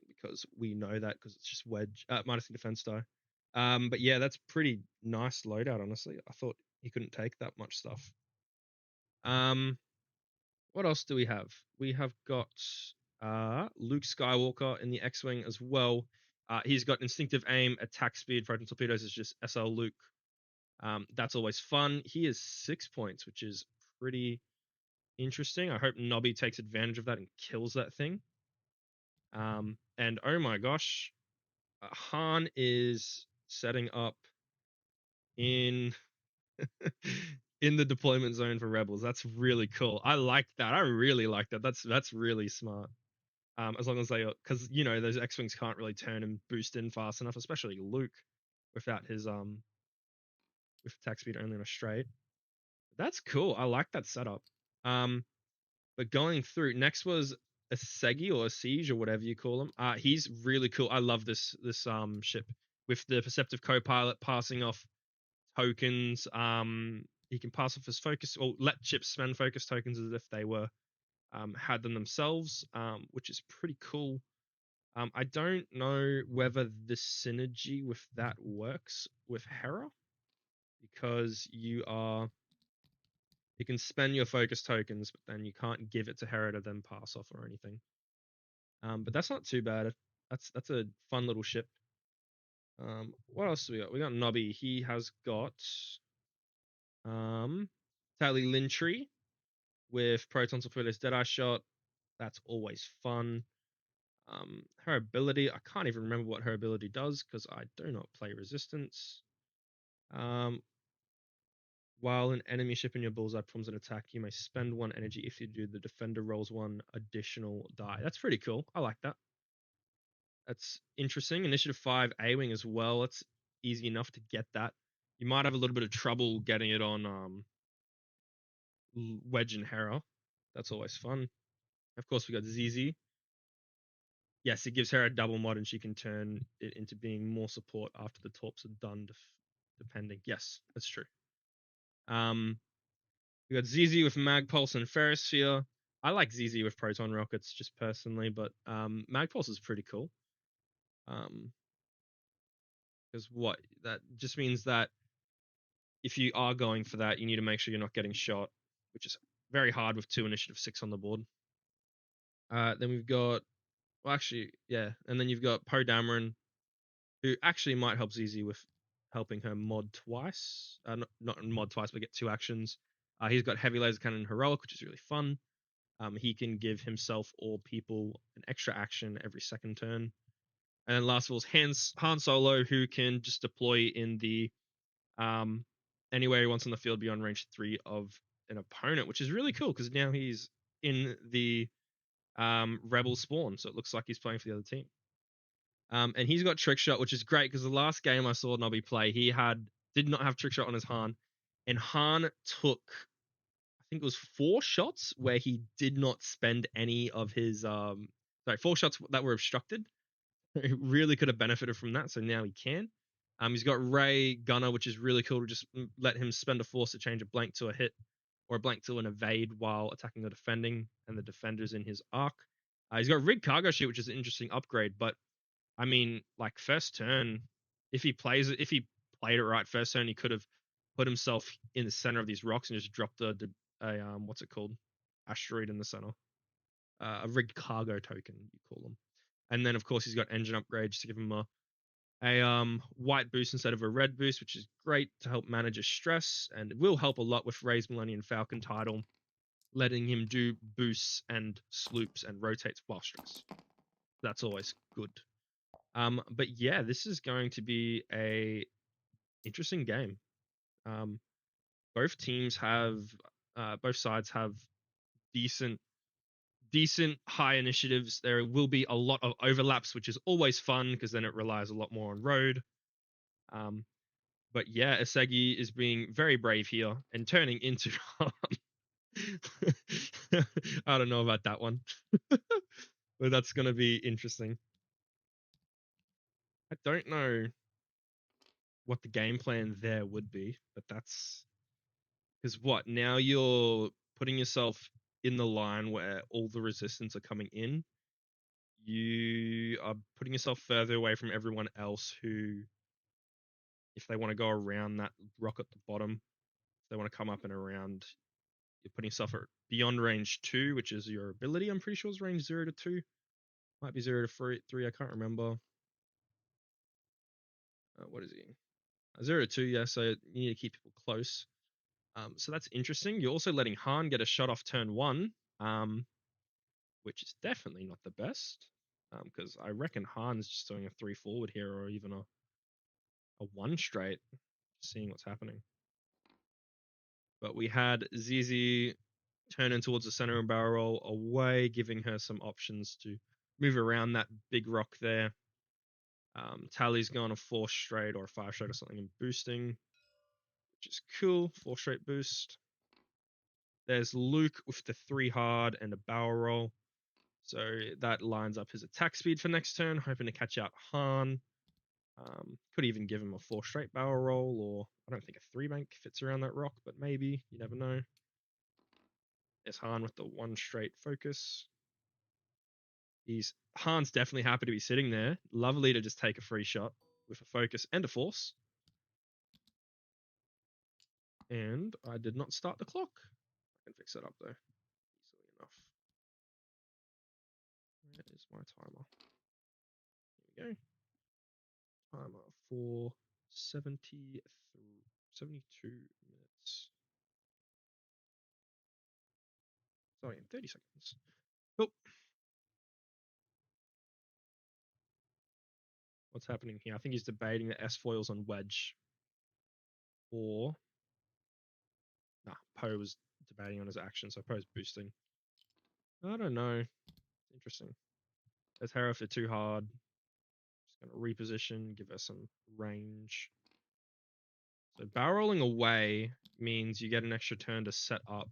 because we know that because it's just wedge minus in defense die. But yeah, that's pretty nice loadout. Honestly, I thought he couldn't take that much stuff. Um, what else do we have? We have got Luke Skywalker in the X-wing as well. He's got instinctive aim, attack speed. Proton torpedoes is just SL Luke. That's always fun. He is 6 points, which is pretty interesting. I hope Nobbie takes advantage of that and kills that thing. And oh my gosh, Han is setting up in in the deployment zone for rebels. That's really cool. I like that. I really like that. That's really smart. As long as they, because those X-wings can't really turn and boost in fast enough, especially Luke without his with attack speed only on a straight. That's cool. I like that setup. Um, but going through next was a Segi or a Siege or whatever you call him. He's really cool. I love this ship with the perceptive co-pilot passing off tokens. He can pass off his focus or let ships spend focus tokens as if they were had them themselves, which is pretty cool. I don't know whether the synergy with that works with Hera because you can spend your focus tokens, but then you can't give it to Hera to then pass off or anything. But that's not too bad. That's a fun little ship. What else do we got? We got Nobbie. He has got Tally Lintry with Proton Torpedoes Deadeye Shot. That's always fun. Her ability, I can't even remember what her ability does because I do not play Resistance. Um, while an enemy ship in your bullseye performs an attack, you may spend one energy. If you do, the defender rolls one additional die. That's pretty cool. I like that. That's interesting. Initiative 5 A-Wing as well. It's easy enough to get that. You might have a little bit of trouble getting it on Wedge and Hera. That's always fun. Of course, we got ZZ. Yes, it gives her a double mod and she can turn it into being more support after the torps are done, depending. Yes, that's true. We got ZZ with Magpulse and Ferrosphere. I like ZZ with Proton Rockets just personally, but Magpulse is pretty cool. Because what that just means that if you are going for that, you need to make sure you're not getting shot, which is very hard with 2 initiative 6 on the board. Then we've got, well, actually, yeah, and then you've got Poe Dameron, who actually might help ZZ with helping her mod twice. Not mod twice, but get 2 actions. He's got Heavy Laser Cannon and Heroic, which is really fun. He can give himself or people an extra action every second turn. And then last of all is Han Solo, who can just deploy in the anywhere he wants on the field beyond range 3 of an opponent, which is really cool because now he's in the Rebel spawn, so it looks like he's playing for the other team. And he's got Trick Shot, which is great because the last game I saw Nobbie play, he did not have Trick Shot on his Han, and Han took, I think it was 4 shots where he did not spend any of his 4 shots that were obstructed. He really could have benefited from that, so now he can. He's got Ray Gunner, which is really cool to just let him spend a force to change a blank to a hit or a blank to an evade while attacking or defending, and the defender's in his arc. He's got Rig Cargo Sheet, which is an interesting upgrade, but I mean, like first turn, if he played it right first turn, he could have put himself in the center of these rocks and just dropped a what's it called, asteroid in the center, a rigged cargo token you call them. And then of course he's got engine upgrades to give him a white boost instead of a red boost, which is great to help manage his stress, and it will help a lot with Ray's Millennium Falcon title, letting him do boosts and sloops and rotates while stressed. That's always good. But yeah, this is going to be a interesting game. Both sides have decent high initiatives. There will be a lot of overlaps, which is always fun because then it relies a lot more on road. But yeah, Asegi is being very brave here and turning into I don't know about that one. But that's gonna be interesting. I don't know what the game plan there would be, but that's because what now you're putting yourself in the line where all the resistance are coming in. You you are putting yourself further away from everyone else who, if they want to go around that rock at the bottom, if they want to come up and around, you're putting yourself at beyond range 2, which is your ability. I'm pretty sure it's range 0 to 2. Might be 0 to 3. I can't remember. What is he? 0 to 2, yeah, so you need to keep people close. So that's interesting. You're also letting Han get a shot off turn 1, which is definitely not the best. Because I reckon Han's just doing a 3 forward here, or even a 1 straight, seeing what's happening. But we had Zizi turning towards the center and barrel roll away, giving her some options to move around that big rock there. Tally's gone a 4 straight or a 5 straight or something and boosting, which is cool. 4 straight boost. There's Luke with the 3 hard and a barrel roll. So that lines up his attack speed for next turn, hoping to catch out Han. Could even give him a 4 straight barrel roll, or I don't think a 3 bank fits around that rock, but maybe. You never know. There's Han with the 1 straight focus. Han's definitely happy to be sitting there. Lovely to just take a free shot with a focus and a force. And I did not start the clock. I can fix that up though, easily enough. Where is my timer? Here we go. Timer for 72 minutes. Sorry, 30 seconds. Oh. What's happening here? I think he's debating the S foils on wedge. Or nah, Poe was debating on his action, so Poe's boosting. I don't know. Interesting. There's Hera for 2 hard. Just gonna reposition, give her some range. So barrel rolling away means you get an extra turn to set up.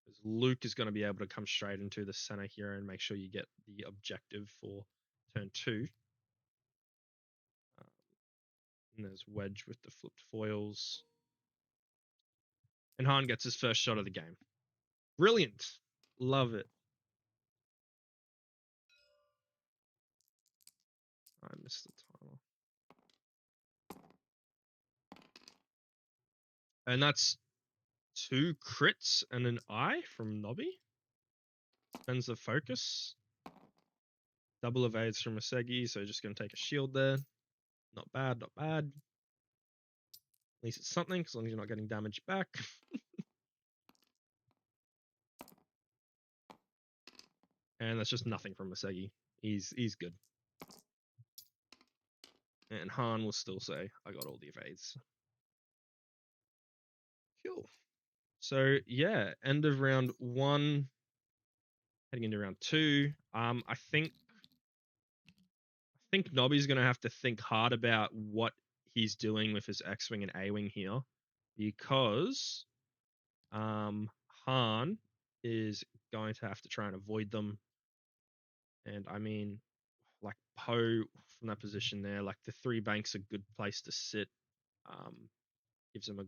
Because Luke is going to be able to come straight into the center here and make sure you get the objective for turn 2. And there's Wedge with the flipped foils. And Han gets his first shot of the game. Brilliant. Love it. I missed the timer. And that's 2 crits and an eye from Nobbie. Spends the focus. Double evades from Asegi, so just going to take a shield there. Not bad, not bad. At least it's something, as long as you're not getting damage back. And that's just nothing from Asegi. He's good. And Han will still say, I got all the evades. Cool. So yeah, end of round 1, heading into round 2. I think Nobbie's gonna have to think hard about what he's doing with his X-Wing and A-Wing here. Because Han is going to have to try and avoid them. And I mean, like Poe from that position there, like the 3 bank's a good place to sit. Gives him a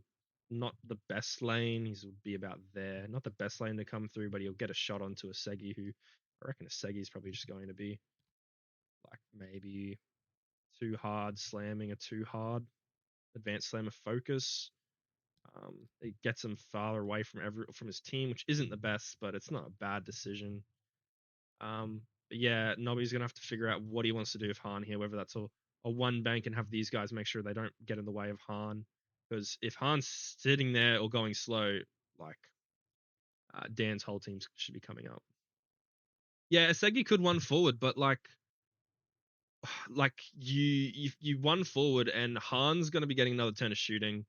not the best lane. He's would be about there. Not the best lane to come through, but he'll get a shot onto Asegi, who I reckon Asegi's probably just going to be like maybe 2 hard slamming a 2 hard. Advanced slam of focus. It gets him farther away from his team, which isn't the best, but it's not a bad decision. But yeah, Nobbie's gonna have to figure out what he wants to do with Han here, whether that's a 1 bank and have these guys make sure they don't get in the way of Han. Because if Han's sitting there or going slow, like Dan's whole team should be coming up. Yeah, Asegi could 1 forward, but like you 1 forward and Han's gonna be getting another turn of shooting.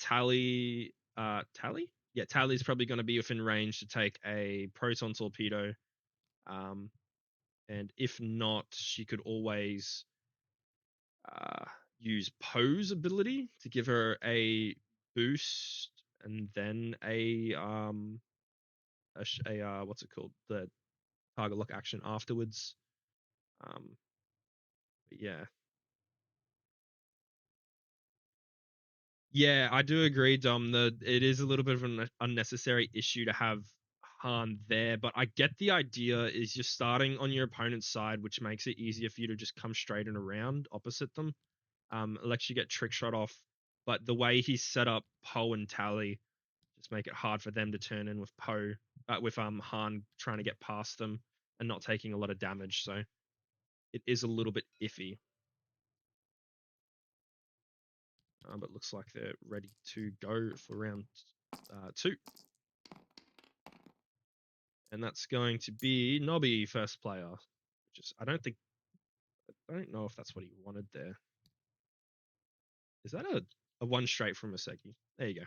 Tally? Yeah, Tally's probably gonna be within range to take a proton torpedo. And if not, she could always use Poe's ability to give her a boost and then a what's it called, the target lock action afterwards. But yeah, I do agree, Dom. It is a little bit of an unnecessary issue to have Han there, but I get the idea is you're starting on your opponent's side, which makes it easier for you to just come straight and around opposite them. It lets you get trick shot off. But the way he's set up Poe and Tally just make it hard for them to turn in with Poe, with Han trying to get past them and not taking a lot of damage. So it is a little bit iffy. But looks like they're ready to go for round 2. And that's going to be Nobbie first player. I don't know if that's what he wanted there. Is that a one straight from Aseki? There you go.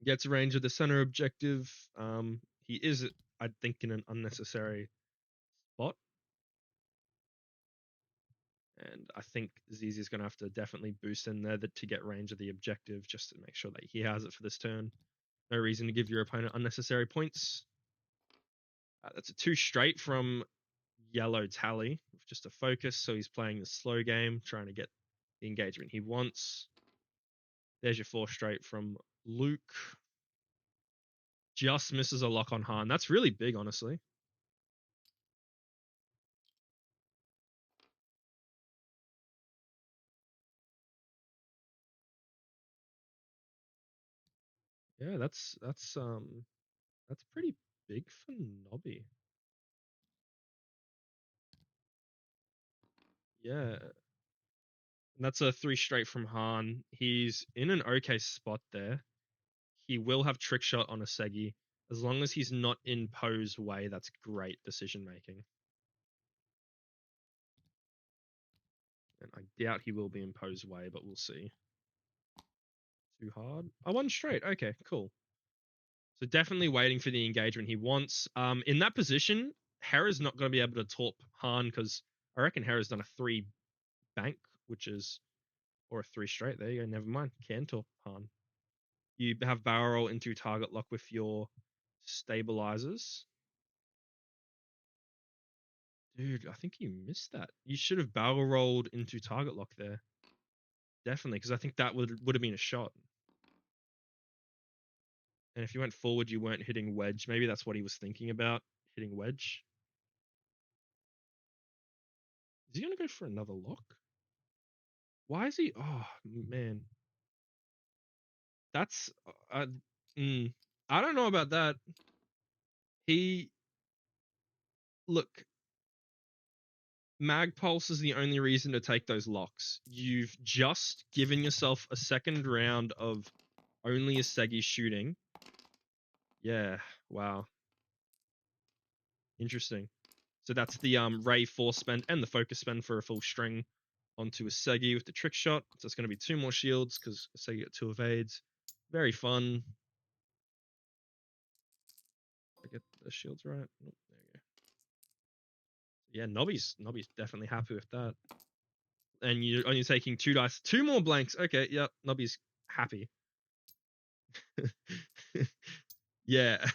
Gets a range of the center objective. He is, I think, in an unnecessary spot. And I think ZZ is going to have to definitely boost in there to get range of the objective just to make sure that he has it for this turn. No reason to give your opponent unnecessary points. That's a 2 straight from yellow Tally with just a focus. So he's playing the slow game, trying to get the engagement he wants. There's your 4 straight from Luke. Just misses a lock on Han. That's really big, honestly. Yeah, that's pretty big for Nobbie. Yeah. And that's a 3 straight from Han. He's in an okay spot there. He will have trick shot on a Segi. As long as he's not in Poe's way, that's great decision making. And I doubt he will be in Poe's way, but we'll see. Too hard. Oh, 1 straight. Okay, cool. So definitely waiting for the engagement he wants. In that position, Hera's not going to be able to torp Han because I reckon Hera's done a 3 bank, or a 3 straight. There you go. Never mind. Can torp Han. You have barrel roll into target lock with your stabilizers. Dude, I think you missed that. You should have barrel rolled into target lock there. Definitely, because I think that would have been a shot. And if you went forward, you weren't hitting wedge. Maybe that's what he was thinking about, hitting wedge. Is he going to go for another lock? Why is he? Oh, man. That's. I don't know about that. He. Look, Mag Pulse is the only reason to take those locks. You've just given yourself a second round of only a Segi shooting. Yeah, wow. Interesting. So that's the Ray force spend and the focus spend for a full string onto a Segi with the trick shot. So it's going to be 2 more shields because Segi got 2 evades. Very fun. I get the shields right. Oh, there you go. Yeah, Nobbie's definitely happy with that. And you're only taking 2 dice, 2 more blanks. Okay, yep, Nobbie's happy. Yeah.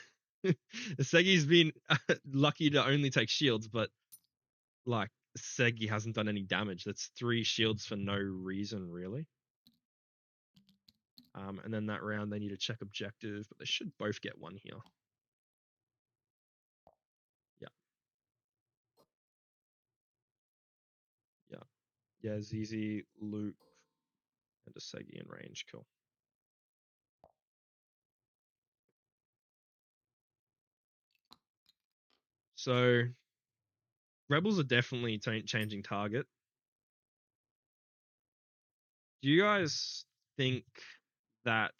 Segi's been lucky to only take shields, but like Segi hasn't done any damage. That's 3 shields for no reason, really. And then that round they need to check objective, but they should both get 1 here. Yeah. Yeah. Yeah, ZZ, Luke, and a Segi in range. Cool. So Rebels are definitely changing target. Do you guys think that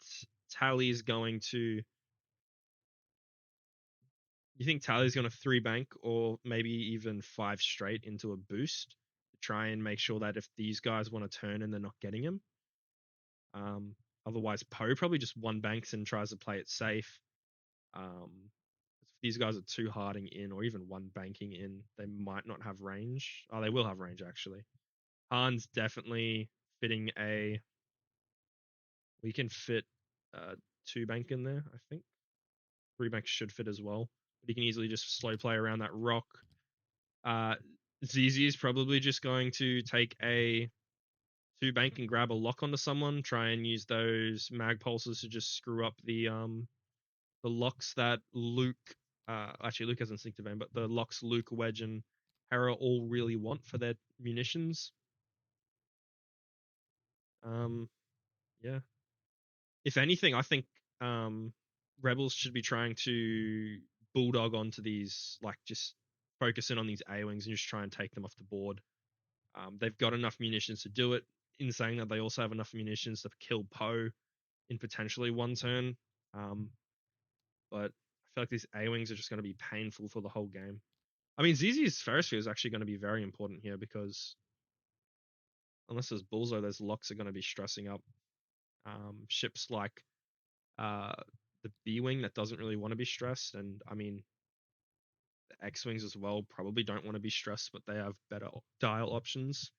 Tally's going to? You think Tally's going to 3 bank or maybe even 5 straight into a boost to try and make sure that if these guys want to turn and they're not getting him? Otherwise, Poe probably just 1 banks and tries to play it safe. If these guys are 2 harding in or even 1 banking in, they might not have range. Oh, they will have range actually. Han's definitely fitting a. We can fit 2 bank in there, I think. 3 bank should fit as well. But he can easily just slow play around that rock. ZZ is probably just going to take a 2 bank and grab a lock onto someone, try and use those mag pulses to just screw up the the locks that Luke, actually Luke has instinctive aim, but the locks Luke, Wedge, and Hera all really want for their munitions. Um, yeah. If anything, I think Rebels should be trying to bulldog onto these, like just focus in on these A-wings and just try and take them off the board. They've got enough munitions to do it. In saying that, they also have enough munitions to kill Poe in potentially one turn. But I feel like these A-wings are just going to be painful for the whole game. I mean, ZZ's Ferris is actually going to be very important here because unless there's Bullseye, those locks are going to be stressing up ships like uh, the B-wing that doesn't really want to be stressed, and I mean the X-wings as well probably don't want to be stressed, but they have better dial options.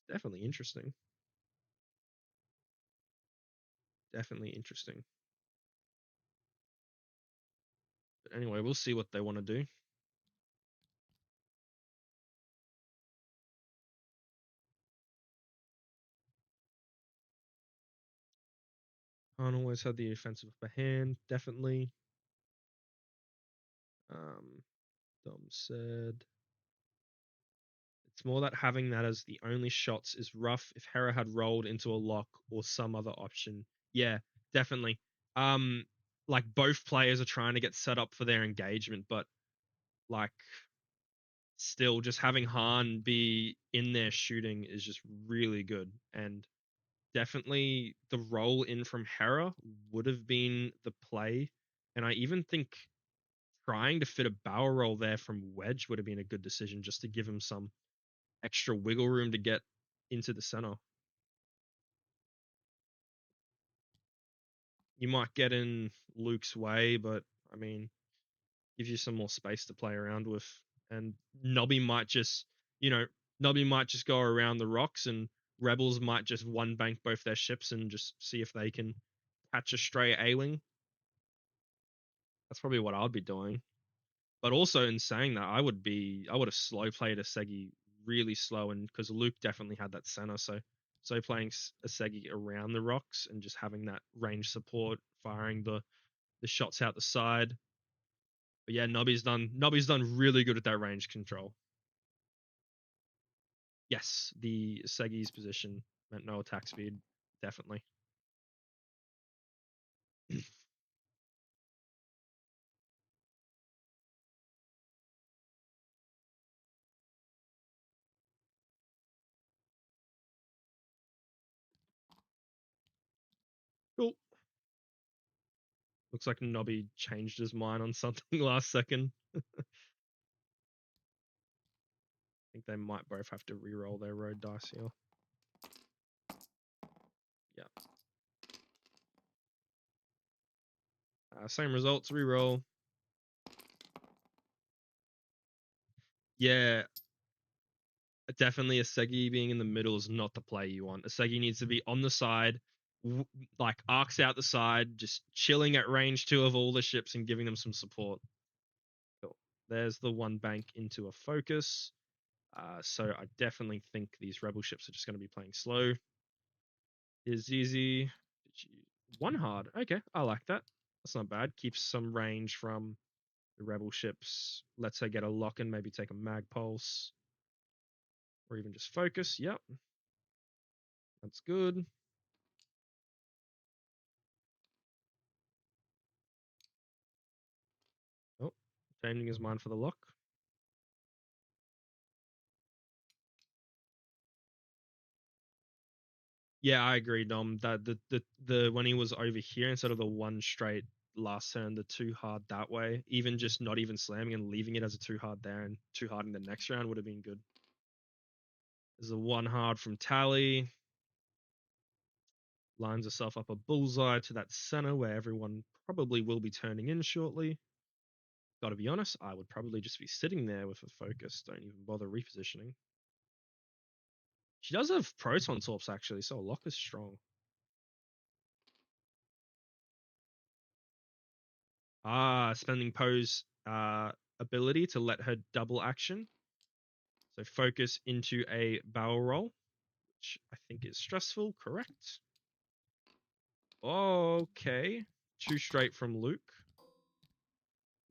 It's definitely interesting. Definitely interesting. But anyway, we'll see what they want to do. Han always had the offensive upper hand, definitely. Um, Dom said it's more that having that as the only shots is rough. If Hera had rolled into a lock or some other option, yeah, definitely. Um, like both players are trying to get set up for their engagement, but like still just having Han be in there shooting is just really good. And definitely the roll in from Hera would have been the play. And I even think trying to fit a barrel roll there from Wedge would have been a good decision just to give him some extra wiggle room to get into the center. You might get in Luke's way, but I mean, gives you some more space to play around with. And Nobbie might just, you know, Nobbie might just go around the rocks, and Rebels might just one bank both their ships and just see if they can catch a stray A-wing. That's probably what I'd be doing. But also in saying that, I would have slow played a Segi really slow, and because Luke definitely had that center, so playing a Segi around the rocks and just having that range support, firing the shots out the side. But yeah, Nobbie's done really good at that range control. Yes, the Segi's position meant no attack speed, definitely. Cool. Looks like Nobbie changed his mind on something last second. I think they might both have to re-roll their road dice here. Yeah. Same results, re-roll. Yeah, definitely a Segi being in the middle is not the play you want. A Segi needs to be on the side, like arcs out the side, just chilling at range 2 of all the ships and giving them some support. Cool. There's the one bank into a focus. So I definitely think these rebel ships are just going to be playing slow. Is easy. One hard. Okay, I like that. That's not bad. Keeps some range from the rebel ships. Lets her get a lock and maybe take a mag pulse. Or even just focus. Yep. That's good. Oh, changing his mind for the lock. Yeah, I agree, Dom. That the when he was over here instead of the one straight last turn, the two hard that way, even just not even slamming and leaving it as a two hard there and two hard in the next round would have been good. There's a one hard from Tally. Lines herself up a bullseye to that center where everyone probably will be turning in shortly. Gotta be honest, I would probably just be sitting there with a focus. Don't even bother repositioning. She does have proton torps actually, so a lock is strong. Spending Poe's ability to let her double action. So focus into a barrel roll, which I think is stressful, correct? Okay. 2 straight from Luke.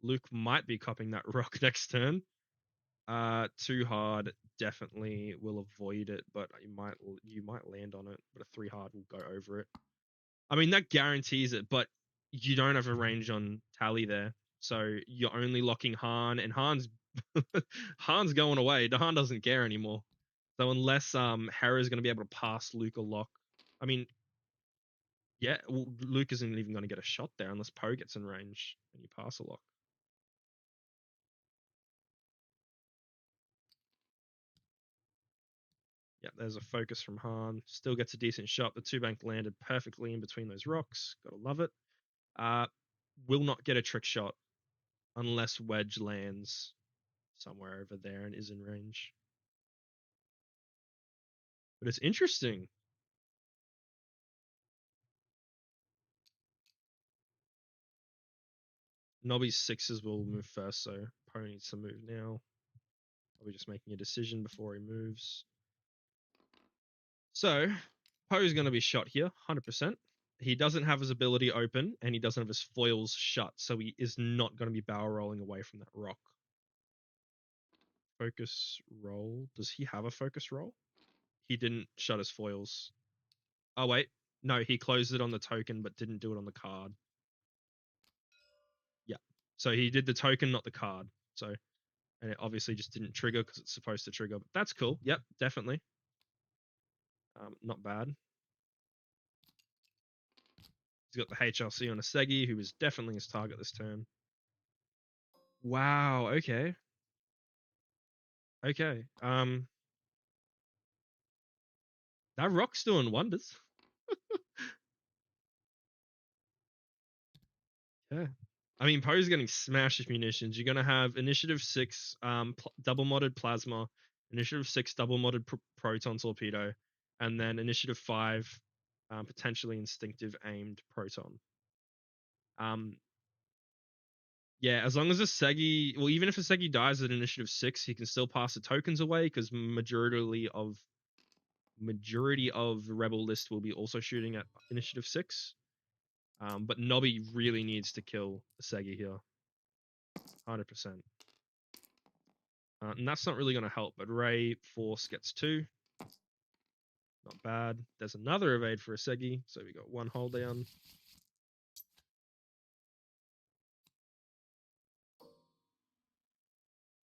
Luke might be copping that rock next turn. 2 hard definitely will avoid it, but you might land on it, but a 3 hard will go over it. I mean, that guarantees it, but you don't have a range on Tally there. So you're only locking Han, and Han's going away. Han doesn't care anymore. So unless Hera's going to be able to pass Luke a lock, I mean, yeah, well, Luke isn't even going to get a shot there unless Poe gets in range and you pass a lock. Yeah, there's a focus from Han. Still gets a decent shot. The 2-bank landed perfectly in between those rocks. Gotta love it. Will not get a trick shot unless Wedge lands somewhere over there and is in range. But it's interesting. Nobbie's 6s will move first, so Poe needs to move now. Probably just making a decision before he moves. So, Poe's going to be shot here, 100%. He doesn't have his ability open, and he doesn't have his foils shut, so he is not going to be barrel rolling away from that rock. Focus roll. Does he have a focus roll? He didn't shut his foils. Oh, wait. No, he closed it on the token, but didn't do it on the card. Yeah. So he did the token, not the card. So, and it obviously just didn't trigger because it's supposed to trigger, but that's cool. Yep, definitely. Not bad. He's got the HLC on a Segi, who is definitely his target this turn. Wow, okay. Okay. That rock's doing wonders. Yeah. I mean, Poe's getting smashed with munitions. You're gonna have Initiative 6, double modded plasma, Initiative 6 double modded proton torpedo, and then Initiative 5, potentially instinctive aimed proton. Yeah, as long as a Segi, well, even if a Segi dies at Initiative 6, he can still pass the tokens away because majority of the Rebel list will be also shooting at Initiative 6. But Nobbie really needs to kill the Segi here. 100%. And that's not really going to help, but Ray Force gets 2. Not bad. There's another evade for a Segi, so we got 1 hold down.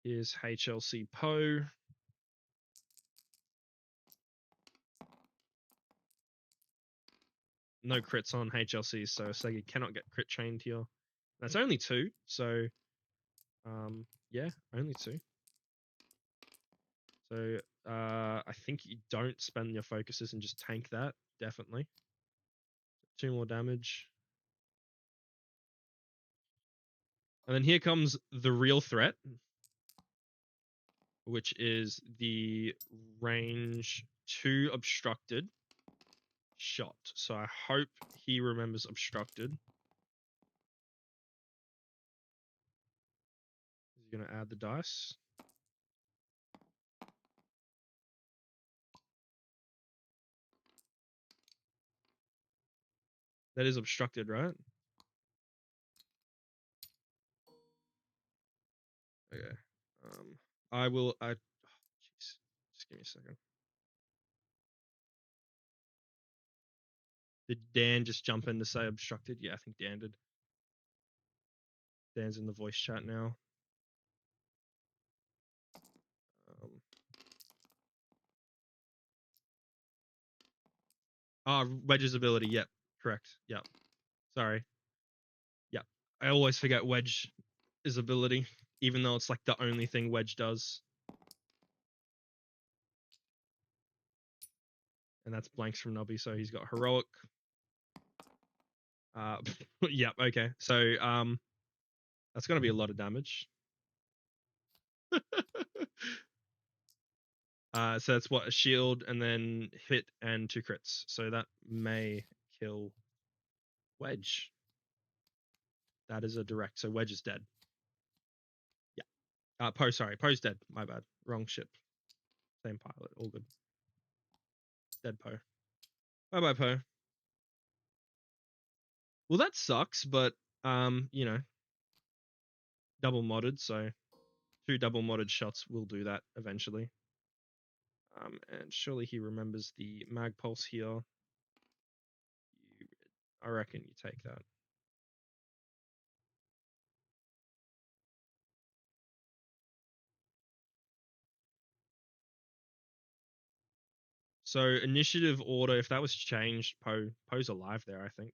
Here's HLC Poe. No crits on HLC, so Segi cannot get crit chained here. That's only 2, so yeah, only 2. So I think you don't spend your focuses and just tank that, definitely. 2 more damage. And then here comes the real threat, which is the range 2 obstructed shot. So I hope he remembers obstructed. He's going to add the dice. That is obstructed, right? Okay. I will. Jeez. Just give me a second. Did Dan just jump in to say obstructed? Yeah, I think Dan did. Dan's in the voice chat now. Wedge's ability. Yep, correct. Yep. Sorry. Yep. I always forget Wedge's ability, even though it's like the only thing Wedge does. And that's blanks from Nobbie, so he's got heroic. Yep. Okay. So that's gonna be a lot of damage. So that's what, a shield and then hit and 2 crits. So that may kill Wedge. That is a direct. So Wedge is dead. Yeah. Poe, sorry. Poe's dead. My bad. Wrong ship. Same pilot. All good. Dead Poe. Bye bye, Poe. Well, that sucks, but you know, double modded, so 2 double modded shots will do that eventually. And surely he remembers the mag pulse here. I reckon you take that. So initiative order, if that was changed, Poe's alive there. I think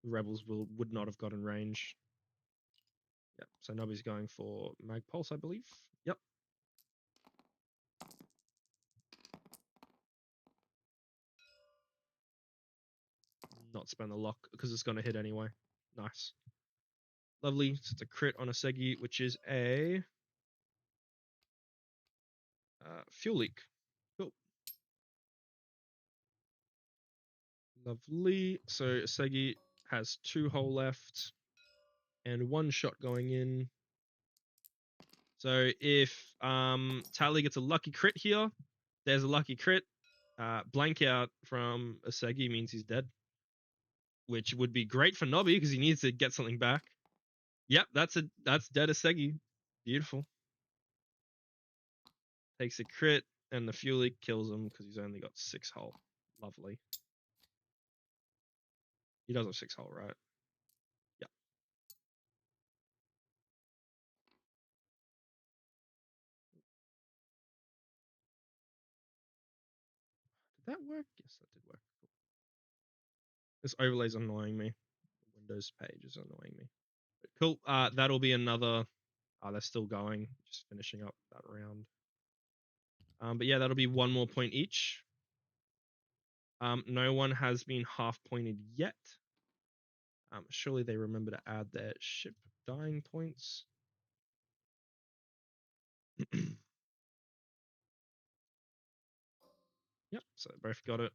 the rebels would not have gotten range. Yep. So Nobbie's going for mag pulse, I believe. Yep. Not spend the lock because it's going to hit anyway. Nice. Lovely. So it's a crit on a Segi, which is a fuel leak. Cool. Lovely. So Segi has 2 hull left and 1 shot going in. So if Tally gets a lucky crit here, there's a lucky crit. Blank out from a Segi means he's dead, which would be great for Nobbie because he needs to get something back. Yep, that's dead Asegi. Beautiful. Takes a crit, and the fuel leak kills him because he's only got 6 hull. Lovely. He does have 6 hull, right? Yeah. Did that work? Yes, that did work. Cool. This overlay's annoying me. The Windows page is annoying me. But cool. That'll be another. They're still going. Just finishing up that round. But yeah, that'll be 1 more point each. No one has been half pointed yet. Surely they remember to add their ship dying points. Yep, so they both got it.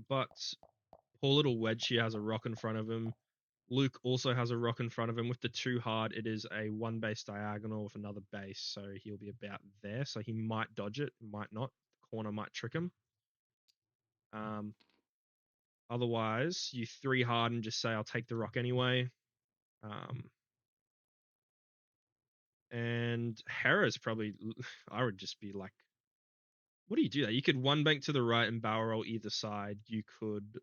But poor little Wedge here has a rock in front of him. Luke also has a rock in front of him. With the 2 hard, it is a 1 base diagonal with another base, so he'll be about there. So he might dodge it, might not. The corner might trick him. Otherwise, you 3 hard and just say, I'll take the rock anyway. And Hera's probably, I would just be like, what do you do there? You could 1 bank to the right and barrel roll either side. You could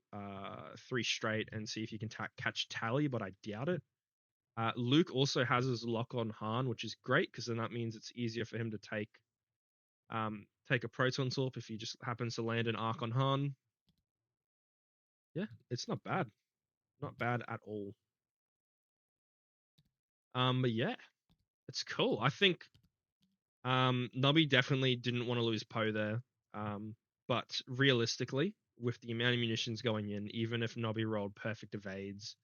3 straight and see if you can catch Tally, but I doubt it. Luke also has his lock on Han, which is great because then that means it's easier for him to take a proton torp if he just happens to land an arc on Han. Yeah, it's not bad. Not bad at all. But yeah, it's cool. I think Nobbie definitely didn't want to lose Poe there. But realistically, with the amount of munitions going in, even if Nobbie rolled perfect evades,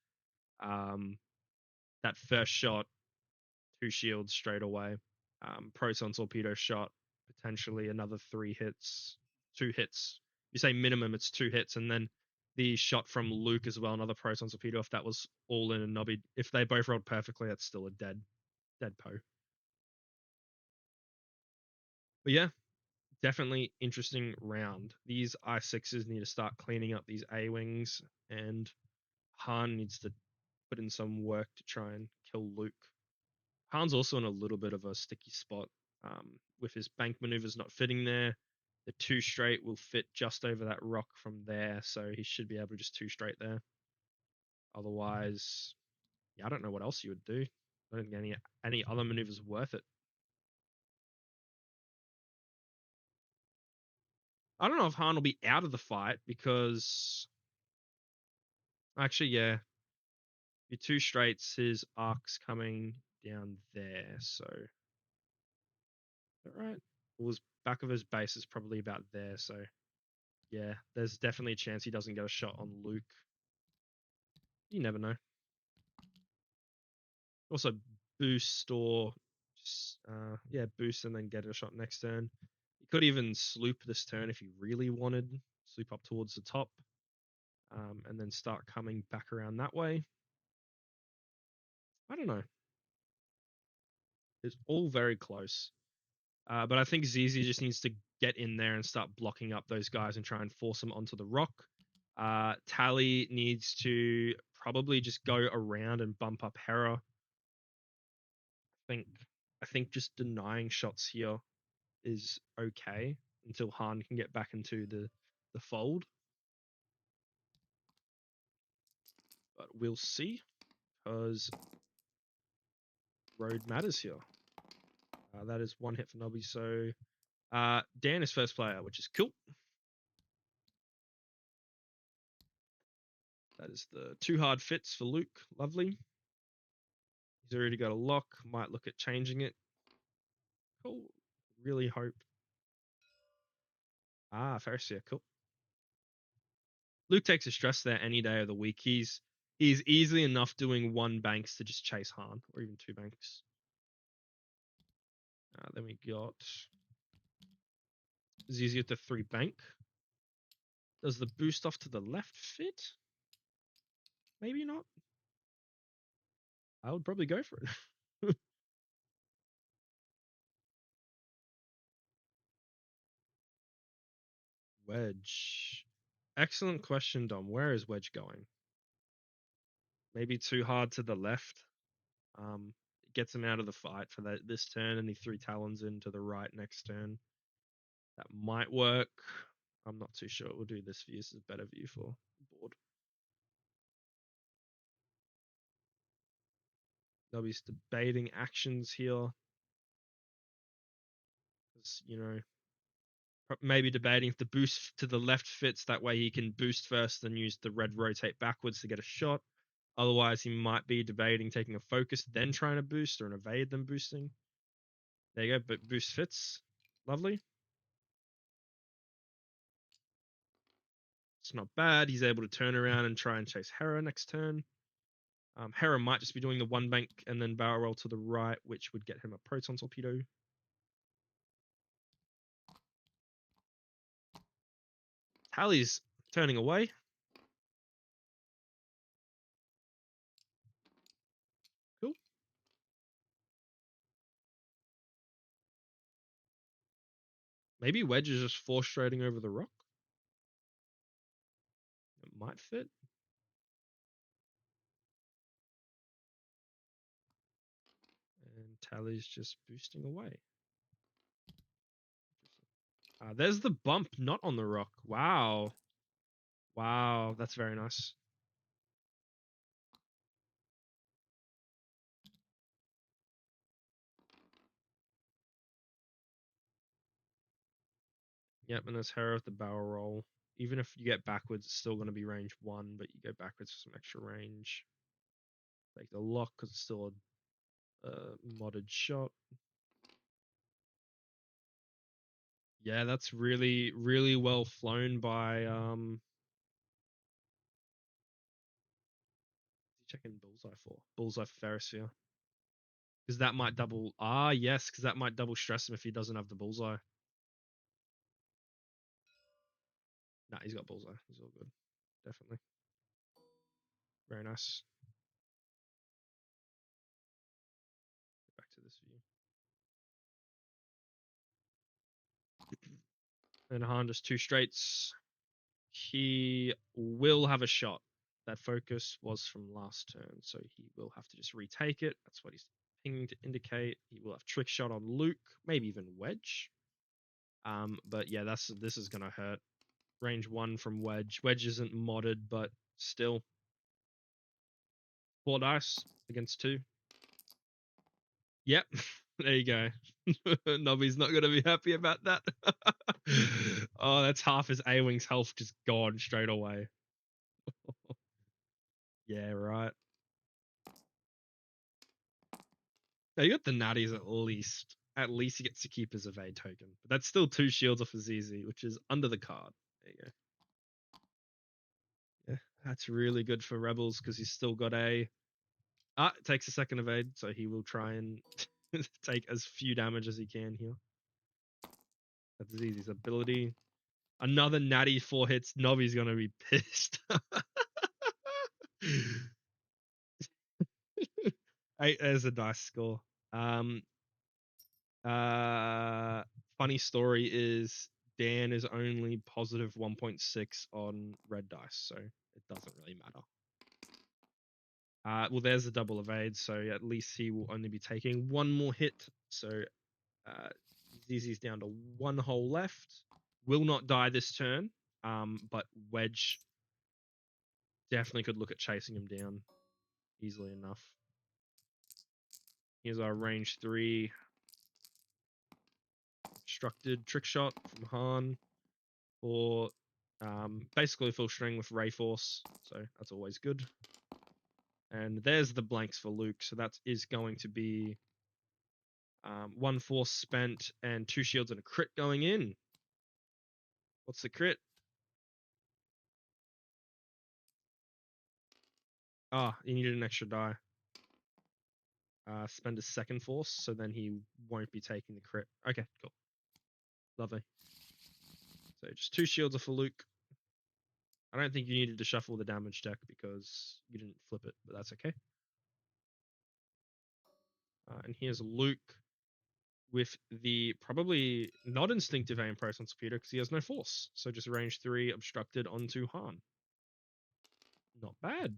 that first shot, 2 shields straight away, proton torpedo shot, potentially another 3 hits, 2 hits. You say minimum, it's 2 hits, and then the shot from Luke as well, another proton torpedo. If that was all in and Nobbie, if they both rolled perfectly, that's still a dead Poe. But yeah, definitely interesting round. These I6s need to start cleaning up these A-wings, and Han needs to put in some work to try and kill Luke. Han's also in a little bit of a sticky spot with his bank maneuvers not fitting there. The 2 straight will fit just over that rock from there, so he should be able to just 2 straight there. Otherwise, yeah, I don't know what else you would do. I don't think any other maneuvers are worth it. I don't know if Han will be out of the fight because actually, yeah, your 2 straights, his arc's coming down there, so right. Well, his back of his base is probably about there, so yeah, there's definitely a chance he doesn't get a shot on Luke. You never know. Also, boost or just, boost and then get a shot next turn. You could even sloop this turn if you really wanted. Sloop up towards the top, and then start coming back around that way. I don't know. It's all very close. But I think ZZ just needs to get in there and start blocking up those guys and try and force them onto the rock. Tally needs to probably just go around and bump up Hera. think I think just denying shots here is okay until Han can get back into the fold. But we'll see, because road matters here. That is one hit for Nobbie. So Dan is first player, which is cool. That is the two hard fits for Luke. Lovely. He's already got a lock. Might look at changing it. Cool. Really hope. Pharisee. Cool. Luke takes a stress there any day of the week. He's easily enough doing one banks to just chase Han, or even two banks. Then we got Zizi at the three bank. Does the boost off to the left fit? Maybe not. I would probably go for it. Wedge. Excellent question, Dom. Where is Wedge going? Maybe too hard to the left. It gets him out of the fight for this turn, and he three talons into the right next turn. That might work. I'm not too sure. We'll do this view. This is a better view for the board. Nobbie's debating actions here. You know, maybe debating if the boost to the left fits. That way he can boost first and use the red rotate backwards to get a shot. Otherwise, he might be debating taking a focus, then trying to boost, or an evade, then boosting. There you go. But boost fits. Lovely. It's not bad. He's able to turn around and try and chase Hera next turn. Hera might just be doing the one bank and then barrel roll to the right, which would get him a proton torpedo. Tally's turning away. Cool. Maybe Wedge is just force trading over the rock. It might fit. And Tally's just boosting away. There's the bump, not on the rock. Wow. Wow, that's very nice. Yep, and there's Hera with the barrel roll. Even if you get backwards, it's still going to be range 1, but you go backwards for some extra range. Take the lock because it's still a modded shot. Yeah, that's really, really well flown by checking bullseye for Pharisee. Because that might double yes, because that might double stress him if he doesn't have the bullseye. Nah, he's got bullseye. He's all good. Definitely. Very nice. Get back to this view. And Han just two straights. He will have a shot. That focus was from last turn, so he will have to just retake it. That's what he's pinging to indicate. He will have trick shot on Luke, maybe even Wedge. But yeah, this is gonna hurt. Range 1 from Wedge. Wedge isn't modded, but still. 4 dice against 2. Yep. There you go. Nobbie's not gonna be happy about that. Oh, that's half his A-Wing's health just gone straight away. Yeah, right. Now you got the natties at least. At least he gets to keep his evade token. But that's still 2 shields off of ZZ, which is under the card. There you go. Yeah, that's really good for Rebels because he's still got a. It takes a second evade, so he will try and take as few damage as he can here. That's ZZ's ability. Another natty 4 hits. Nobbie's gonna be pissed. 8 there's a dice score. Funny story is Dan is only positive 1.6 on red dice, so it doesn't really matter. Well, there's the double evade, so at least he will only be taking one more hit. So ZZ's down to one hole left. Will not die this turn, but Wedge definitely could look at chasing him down easily enough. Here's our range 3 obstructed trick shot from Han for basically full string with Ray Force, so that's always good. And there's the blanks for Luke, so that is going to be 1 force spent and 2 shields and a crit going in. What's the crit? Ah, he needed an extra die. Spend a second force, so then he won't be taking the crit. Okay, cool. Lovely. So just 2 shields are for Luke. I don't think you needed to shuffle the damage deck because you didn't flip it, but that's okay. And here's Luke with the probably not instinctive aim press on Speeder because he has no force. So just range 3 obstructed onto Han. Not bad.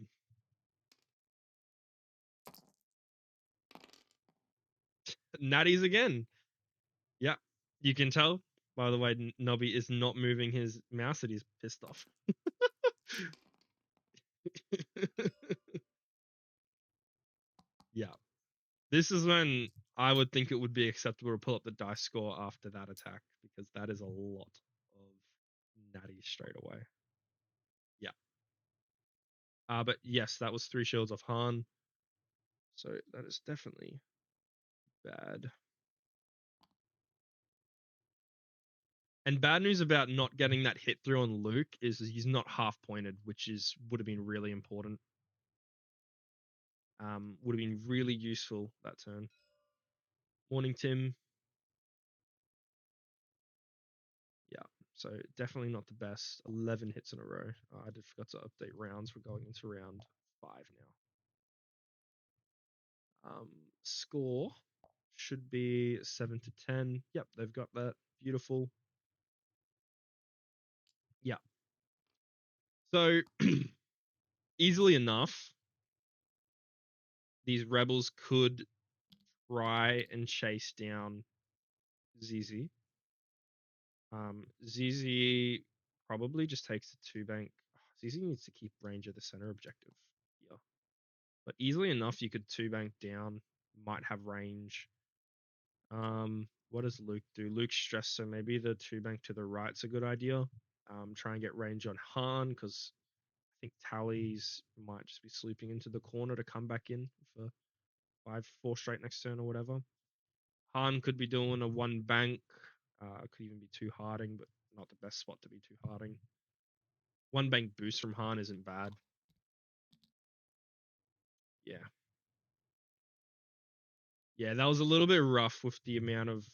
Natties again. Yeah, you can tell. By the way, Nobbie is not moving his mouse that he's pissed off. Yeah. This is when I would think it would be acceptable to pull up the dice score after that attack because that is a lot of natties straight away. Yeah. But yes, that was 3 shields off Han. So that is definitely bad. And bad news about not getting that hit through on Luke is he's not half pointed, which would have been really important. Would have been really useful that turn. Morning, Tim. Yeah, so definitely not the best. 11 hits in a row. I did forgot to update rounds. We're going into round 5 now. Score should be 7 to 10. Yep, they've got that. Beautiful. Yeah. So easily enough, these rebels could try and chase down ZZ. ZZ probably just takes the 2 bank. ZZ needs to keep range of the center objective here. But easily enough, you could 2 bank down, might have range. What does Luke do? Luke's stressed, so maybe the 2 bank to the right's a good idea. Try and get range on Han, because I think Tally's might just be sleeping into the corner to come back in for 4 straight next turn or whatever. Han could be doing a 1 bank. Could even be 2 harding, but not the best spot to be 2 harding. 1 bank boost from Han isn't bad. Yeah. Yeah, that was a little bit rough with the amount of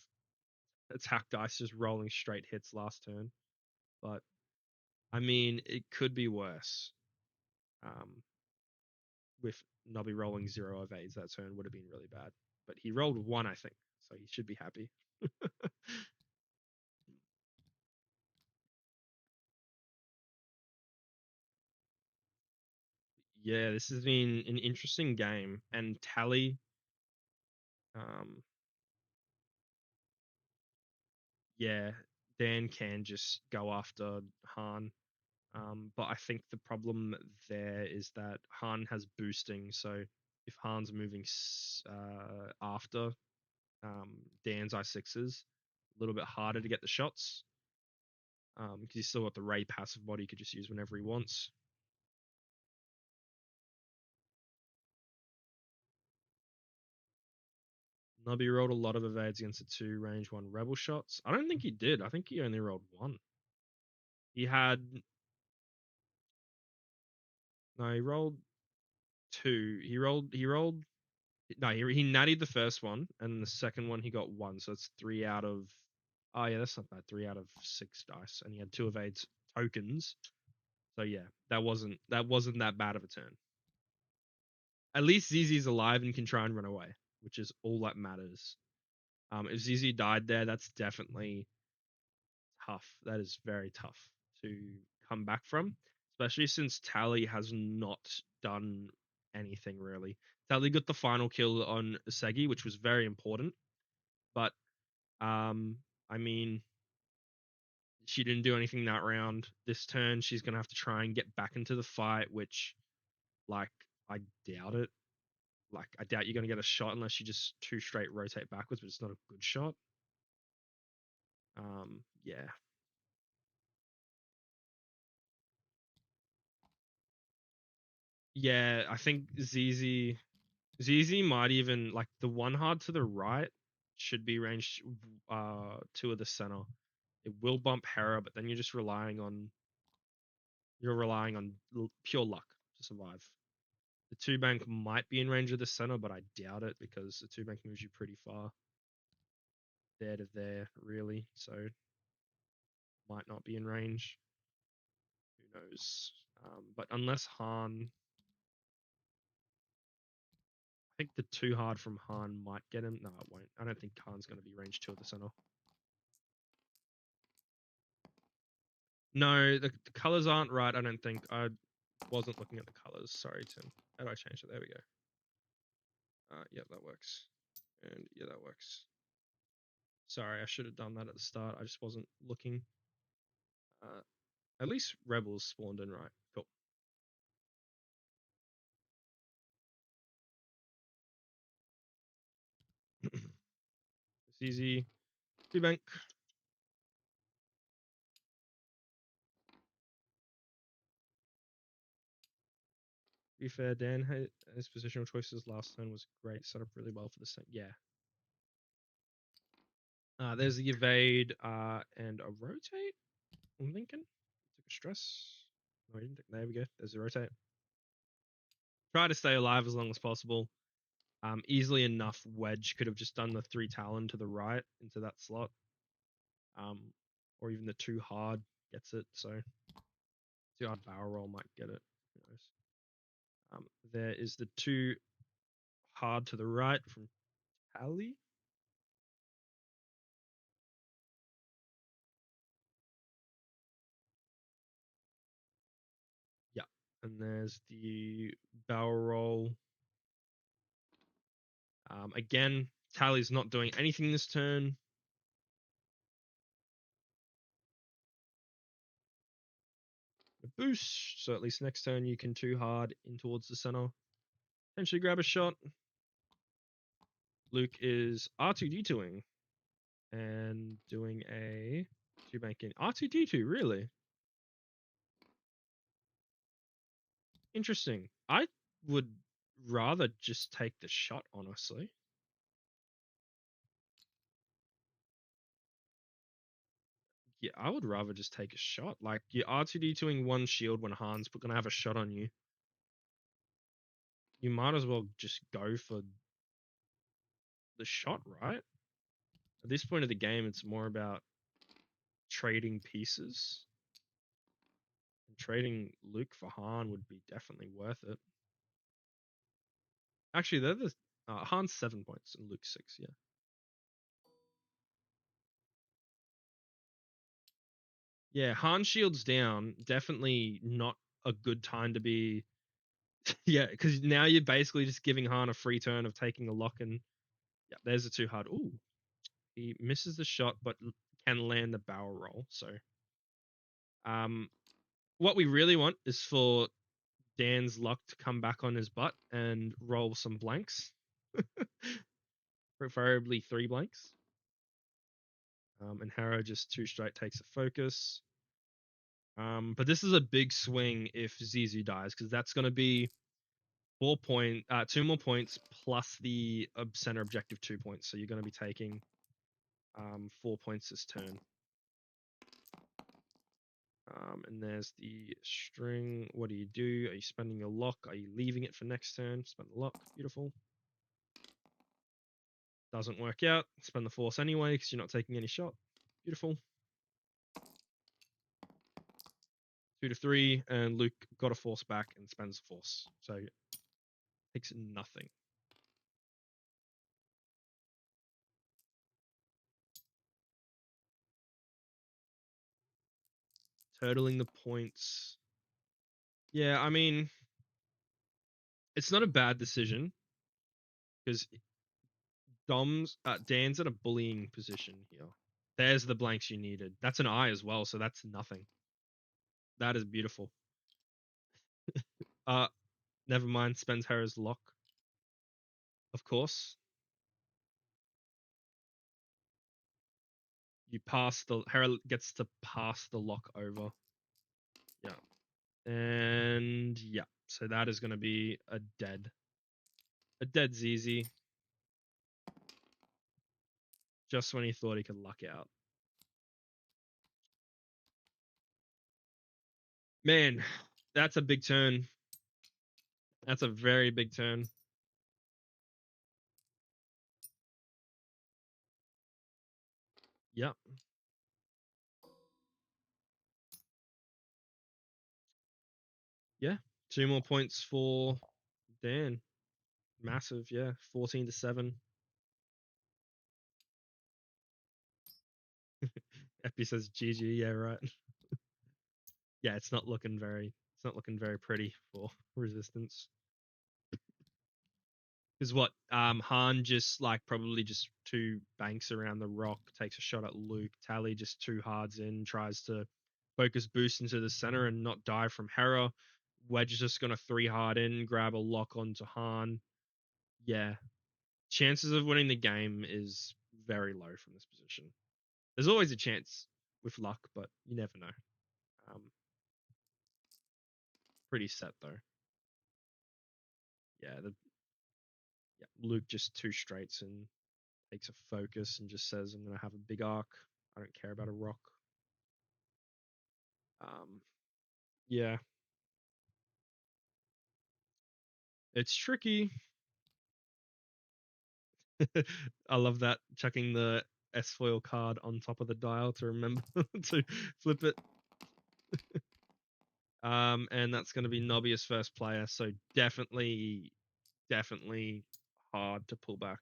attack dice just rolling straight hits last turn. But, I mean, it could be worse. With Nobbie rolling 0 evades that turn would have been really bad. But he rolled 1, I think, so he should be happy. Yeah, this has been an interesting game. And Tally, um, yeah, Dan can just go after Han. But I think the problem there is that Han has boosting, so if Han's moving after Dan's I6s, a little bit harder to get the shots. Because he's still got the Ray passive body he could just use whenever he wants. Nubby rolled a lot of evades against the 2 range 1 rebel shots. I don't think he did. I think he only rolled 1. He had no. He rolled 2. He rolled. No, he nattied the first one, and the second one he got 1. So it's 3 out of. Oh yeah, that's not bad. 3 out of 6 dice, and he had 2 evades tokens. So yeah, that wasn't that bad of a turn. At least ZZ's alive and can try and run away, which is all that matters. If ZZ died there, that's definitely tough. That is very tough to come back from, especially since Tally has not done anything really. Tally got the final kill on Segi, which was very important, but um, I mean, she didn't do anything that round. This turn, she's gonna have to try and get back into the fight, which, like, I doubt it. Like, I doubt you're gonna get a shot unless you just two straight rotate backwards, but it's not a good shot. Yeah. Yeah, I think ZZ might even like the one hard to the right should be range two of the center. It will bump Hera, but then you're relying on pure luck to survive. The two bank might be in range of the center, but I doubt it because the two bank moves you pretty far there to there, really. So might not be in range. Who knows? But unless Han, I think the two hard from Han might get him. No, it won't. I don't think Han's going to be range two of the center. No, the colors aren't right. I don't think. I wasn't looking at the colors. Sorry, Tim. How do I change it? There we go. Yeah, that works. And yeah, that works. Sorry, I should have done that at the start. I just wasn't looking. At least rebels spawned in right. Cool. It's easy. Two bank. To be fair, Dan, his positional choices last turn was great. Set up really well for the same. Yeah. There's the evade and a rotate. I'm thinking. Took a stress. No, I didn't. There we go. There's the rotate. Try to stay alive as long as possible. Easily enough, Wedge could have just done the 3 Talon to the right into that slot. Or even the 2 hard gets it. So 2 hard barrel roll might get it. Who knows? There is the 2 hard to the right from Tally. Yeah. And there's the barrel roll. Again, Tally's not doing anything this turn. A boost. So at least next turn you can 2 hard in towards the center. Potentially grab a shot. Luke is R2D2ing and doing a 2 banking. R2D2, really? Interesting. I would rather just take the shot, honestly. Yeah, I would rather just take a shot. Like, you're R2D2ing one shield when Han's gonna have a shot on you. You might as well just go for the shot, right? At this point of the game, it's more about trading pieces. And trading Luke for Han would be definitely worth it. Actually, they're the Han's 7 points and Luke's 6, yeah. Yeah, Han shields down. Definitely not a good time to be. Yeah, because now you're basically just giving Han a free turn of taking a lock and. Yeah, there's a 2 hard. Ooh, he misses the shot, but can land the barrel roll. So, um, what we really want is for Dan's luck to come back on his butt and roll some blanks, preferably 3 blanks. And Harrow just 2 straight takes a focus. But this is a big swing if Zizu dies because that's going to be 2 more points plus the center objective 2 points. So you're going to be taking 4 points this turn. And there's the string. What do? Are you spending your lock? Are you leaving it for next turn? Spend the lock. Beautiful. Doesn't work out. Spend the force anyway because you're not taking any shot. Beautiful. 2 to 3, and Luke got a force back and spends the force. So takes nothing. Hurdling the points. Yeah, I mean, it's not a bad decision because Dan's at a bullying position here. There's the blanks you needed. That's an eye as well, so that's nothing. That is beautiful. Uh, never mind. Spends Hera's lock, of course. Hera gets to pass the lock over. Yeah. And yeah, so that is going to be a dead ZZ. Just when he thought he could luck out. Man, that's a big turn. That's a very big turn. Yep. Yeah. 2 more points for Dan. Massive, yeah. 14-7. Epi says GG, yeah, right. Yeah, it's not looking very pretty for resistance. Because what Han just like probably just two banks around the rock, takes a shot at Luke. Tally just two hards in, tries to focus boost into the center and not die from Hera. Wedge is just gonna three hard in, grab a lock onto Han. Yeah. Chances of winning the game is very low from this position. There's always a chance with luck, but you never know. Um, Pretty set though. Yeah, Luke just two straights and takes a focus and just says, "I'm gonna have a big arc. I don't care about a rock." Um, yeah, it's tricky. I love that chucking the S foil card on top of the dial to remember to flip it. And that's going to be Nobbie's first player, so definitely hard to pull back.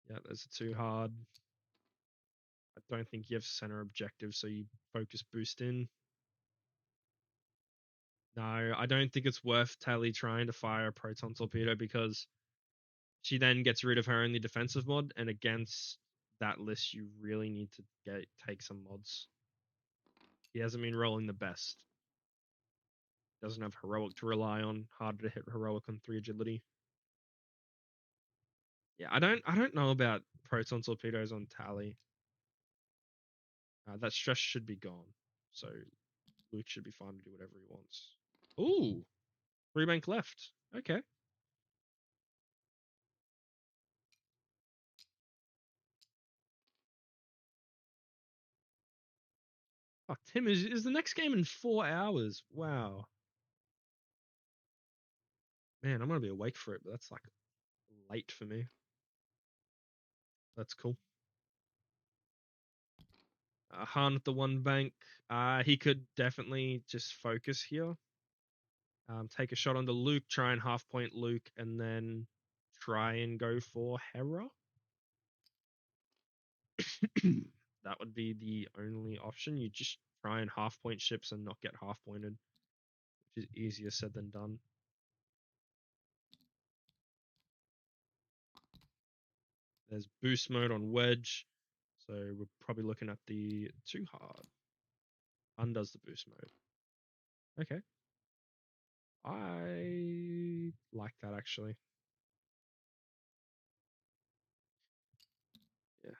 Yeah, there's a too hard. I don't think you have center objective, so you focus boost in. No, I don't think it's worth Tally trying to fire a proton torpedo because she then gets rid of her only defensive mod, and against that list, you really need to take some mods. He hasn't been rolling the best. Doesn't have heroic to rely on. Harder to hit heroic on 3 agility. Yeah, I don't know about proton torpedoes on Tally. That stress should be gone, so Luke should be fine to do whatever he wants. Ooh, 3 bank left. Okay. Oh, Tim, is the next game in 4 hours? Wow. Man, I'm gonna be awake for it, but that's like late for me. That's cool. Han at the 1 bank. He could definitely just focus here. Take a shot onto Luke, try and half point Luke, and then try and go for Hera. That would be the only option. You just try and half point ships and not get half pointed, which is easier said than done. There's boost mode on Wedge, so we're probably looking at the too hard. Undoes the boost mode. Okay. I like that actually. Yeah.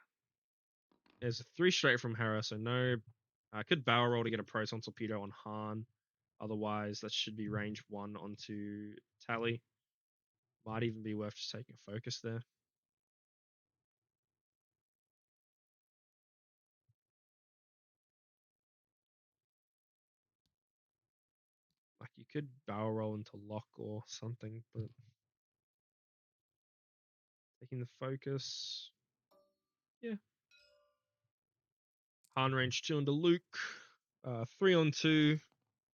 There's a 3 straight from Hera, so no. I could barrel roll to get a proton torpedo on Han. Otherwise, that should be range 1 onto Tally. Might even be worth just taking a focus there. Like you could barrel roll into lock or something, but taking the focus. Yeah. Han range 2 into Luke. 3 on 2.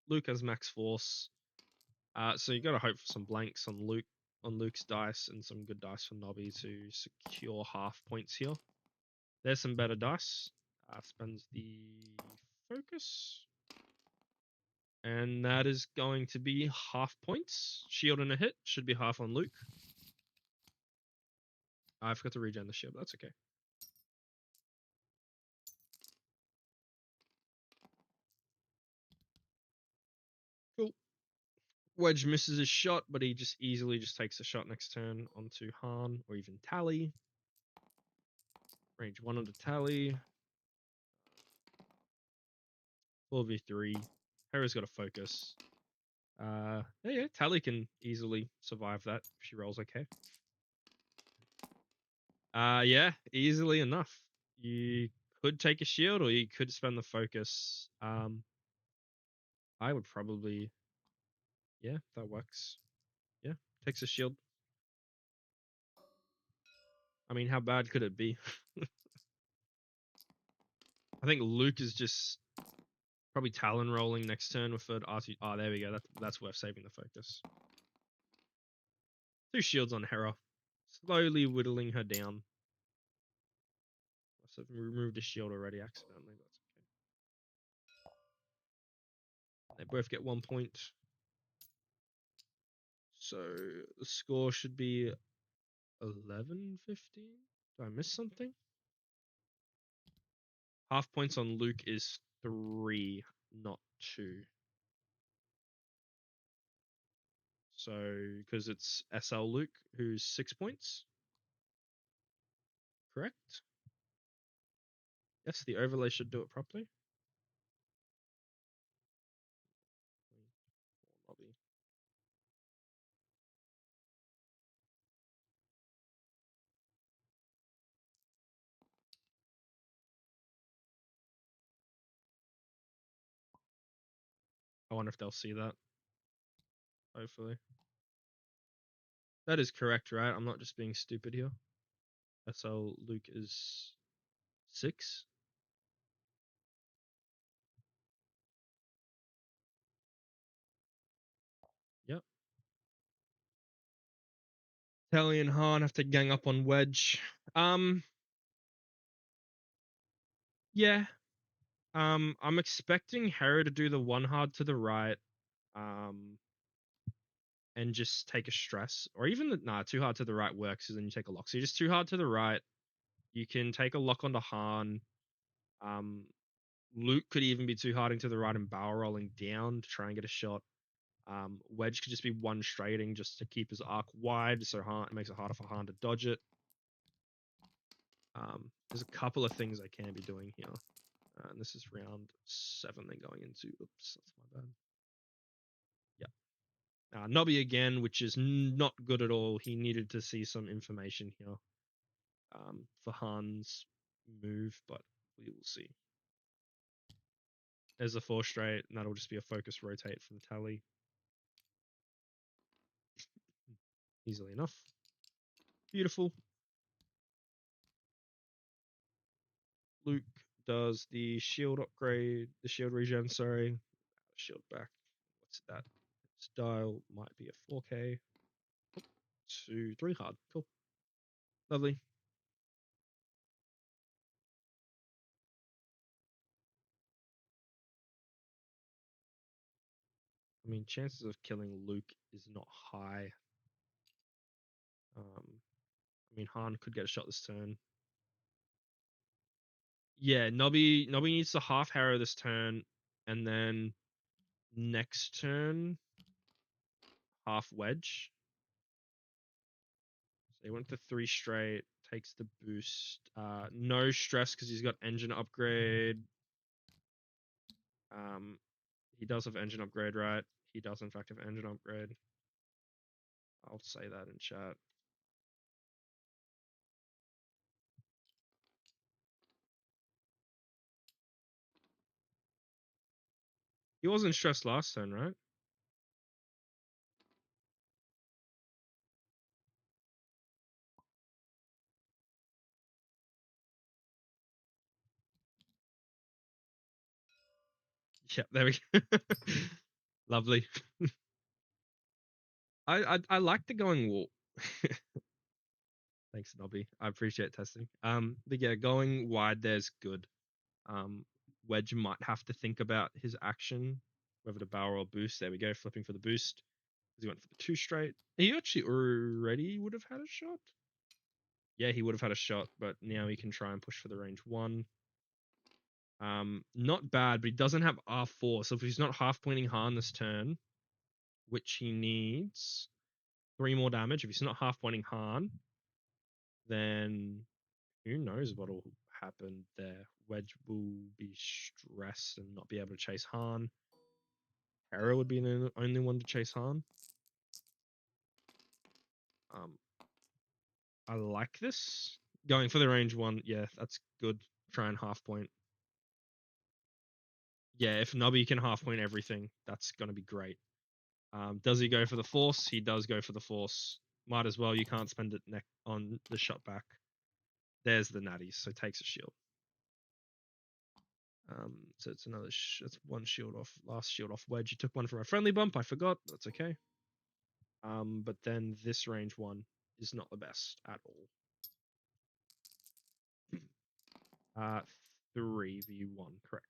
Luke has max force. So you got to hope for some blanks on Luke's dice and some good dice for Nobbie to secure half points here. There's some better dice. Spends the focus. And that is going to be half points. Shield and a hit should be half on Luke. I forgot to regen the shield, but that's okay. Cool. Wedge misses his shot, but he just easily takes a shot next turn onto Han or even Tally. Range 1 onto Tally. 4v3. Hera's got a focus. Yeah, Tally can easily survive that if she rolls okay. Yeah, easily enough. You could take a shield or you could spend the focus. I would probably, yeah, that works. Yeah, takes a shield. I mean, how bad could it be? I think Luke is just probably Talon rolling next turn with third RT. Oh, there we go. That's worth saving the focus. 2 shields on Hera. Slowly whittling her down. Must have removed a shield already accidentally. That's okay. They both get 1 point. So the score should be 11-15. Did I miss something? Half points on Luke is 3, not 2. So, because it's SL Luke, who's 6 points. Correct? Yes, the overlay should do it properly. Nobbie. I wonder if they'll see that. Hopefully. That is correct, right? I'm not just being stupid here. SL Luke is 6. Yep. Tally and Han have to gang up on Wedge. Yeah. I'm expecting Hera to do the 1 hard to the right. And just take a stress, or even the 2 hard to the right works, because then you take a lock. So you just 2 hard to the right. You can take a lock onto Han. Luke could even be 2 harding to the right and barrel rolling down to try and get a shot. Wedge could just be 1 straighting just to keep his arc wide, so it makes it harder for Han to dodge it. There's a couple of things I can be doing here. And this is round 7 then going into. Oops, that's my bad. Yeah. Nobbie again, which is not good at all. He needed to see some information here for Han's move, but we will see. There's a 4 straight, and that'll just be a focus rotate from Tally. Easily enough. Beautiful. Luke does the shield upgrade, the shield regen, sorry. Shield back. What's that? Its dial might be a 4K. 2, 3 hard. Cool. Lovely. I mean, chances of killing Luke is not high. I mean, Han could get a shot this turn. Yeah, Nobbie needs to half Harrow this turn, and then next turn half Wedge. So he went to 3 straight, takes the boost. No stress because he's got engine upgrade. He does have engine upgrade, right? He does in fact have engine upgrade. I'll say that in chat. He wasn't stressed last turn, right? Yeah, there we go. Lovely. I like the going wall. Thanks, Nobbie. I appreciate testing. But yeah, going wide there's good. Wedge might have to think about his action, whether to barrel or boost. There we go, flipping for the boost. He went for the 2 straight. He actually already would have had a shot. Yeah, he would have had a shot, but now he can try and push for the range 1. Not bad, but he doesn't have R4. So if he's not half pointing Han this turn, which he needs 3 more damage. If he's not half pointing Han, then who knows what'll happen there. Wedge will be stressed and not be able to chase Han. Hera would be the only one to chase Han. I like this. Going for the range 1, yeah, that's good. Try and half point. Yeah, if Nobbie can half point everything, that's going to be great. Does he go for the force? He does go for the force. Might as well. You can't spend it on the shot back. There's the natties, so takes a shield. So it's another. It's 1 shield off. Last shield off Wedge. He took 1 from a friendly bump. I forgot. That's okay. But then this range 1 is not the best at all. 3v1, correct.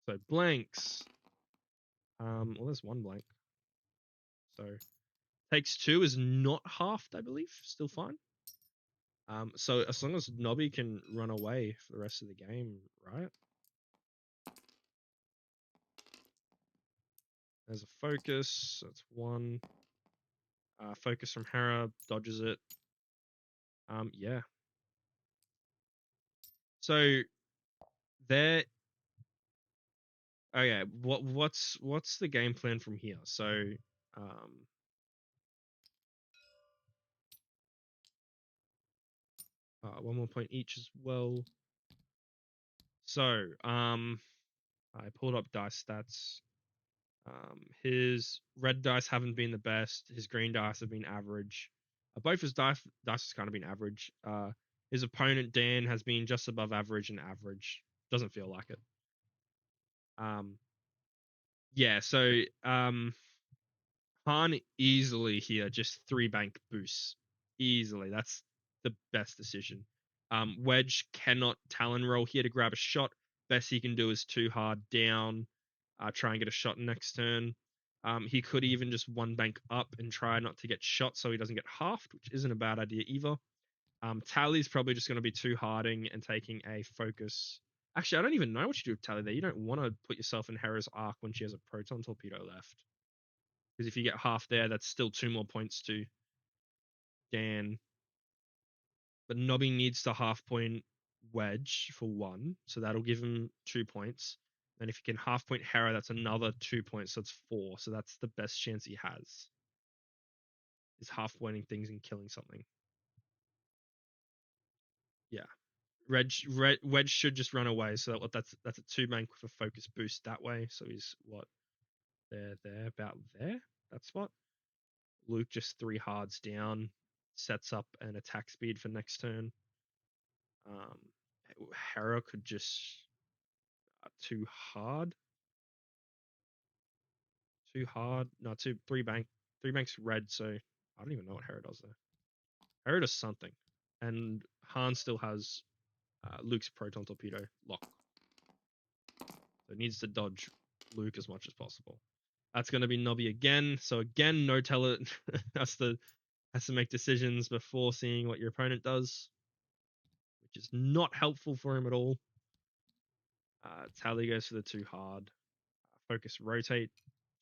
So blanks. Well, there's 1 blank. So takes 2 is not halved, I believe. Still fine. So as long as Nobbie can run away for the rest of the game, right? There's a focus. That's 1. Focus from Hera, dodges it. Yeah. So there. Okay. What's the game plan from here? So, 1 more point each as well. So, I pulled up dice stats. His red dice haven't been the best. His green dice have been average. Both his dice has kind of been average. His opponent Dan has been just above average and average. Doesn't feel like it. Yeah. So Han easily here just 3 bank boosts easily. That's the best decision. Wedge cannot Talon roll here to grab a shot. Best he can do is 2 hard down. Try and get a shot next turn. He could even just 1 bank up and try not to get shot so he doesn't get halved, which isn't a bad idea either. Tally's probably just going to be 2 harding and taking a focus. Actually, I don't even know what you do with Tally there. You don't want to put yourself in Hera's arc when she has a proton torpedo left. Because if you get half there, that's still 2 more points to Dan. But Nobbie needs to half point Wedge for 1, so that'll give him 2 points. And if he can half point Hera, that's another 2 points, so it's 4. So that's the best chance he has. Is half pointing things and killing something. Yeah. Wedge should just run away, so that's a 2 bank with a focus boost that way. So he's what? There, about there. That's what. Luke just 3 hards down, sets up an attack speed for next turn. Hera could just 2 hard. 2 hard. No, 3 bank. 3 banks red, so I don't even know what Hera does there. Hera does something. And Han still has Luke's proton torpedo lock. So it needs to dodge Luke as much as possible. That's going to be Nobbie again. So again, no teller has to make decisions before seeing what your opponent does, which is not helpful for him at all. Tally goes for the 2 hard. Focus rotate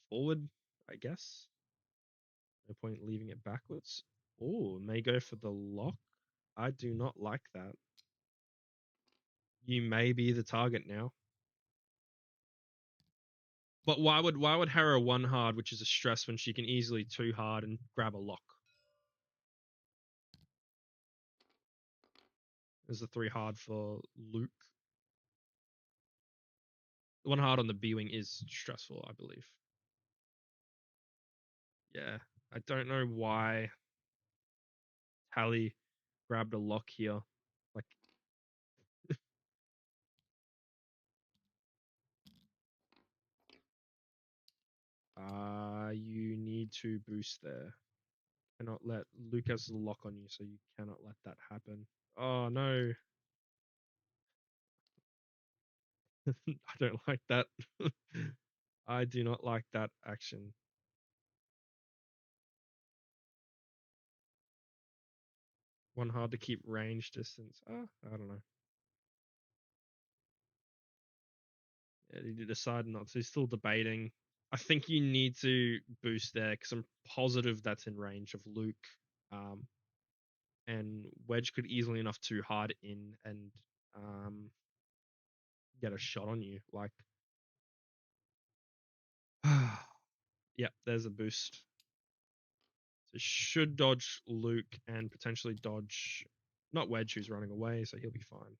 forward, I guess. No point leaving it backwards. Oh, may go for the lock. I do not like that. You may be the target now. But why would Hera 1 hard, which is a stress, when she can easily 2 hard and grab a lock? There's the 3 hard for Luke. 1 hard on the B-Wing is stressful, I believe. Yeah. I don't know why Tally grabbed a lock here. Like, you need to boost there. Cannot let Luke has the lock on you, so you cannot let that happen. Oh no. I don't like that. I do not like that action. One hard to keep range distance. I don't know. Yeah, he decided not to. He's still debating. I think you need to boost there because I'm positive that's in range of Luke. Um, and Wedge could easily enough to hard in and um, get a shot on you. Like, yeah, there's a boost. So should dodge Luke and potentially dodge not Wedge who's running away, so he'll be fine.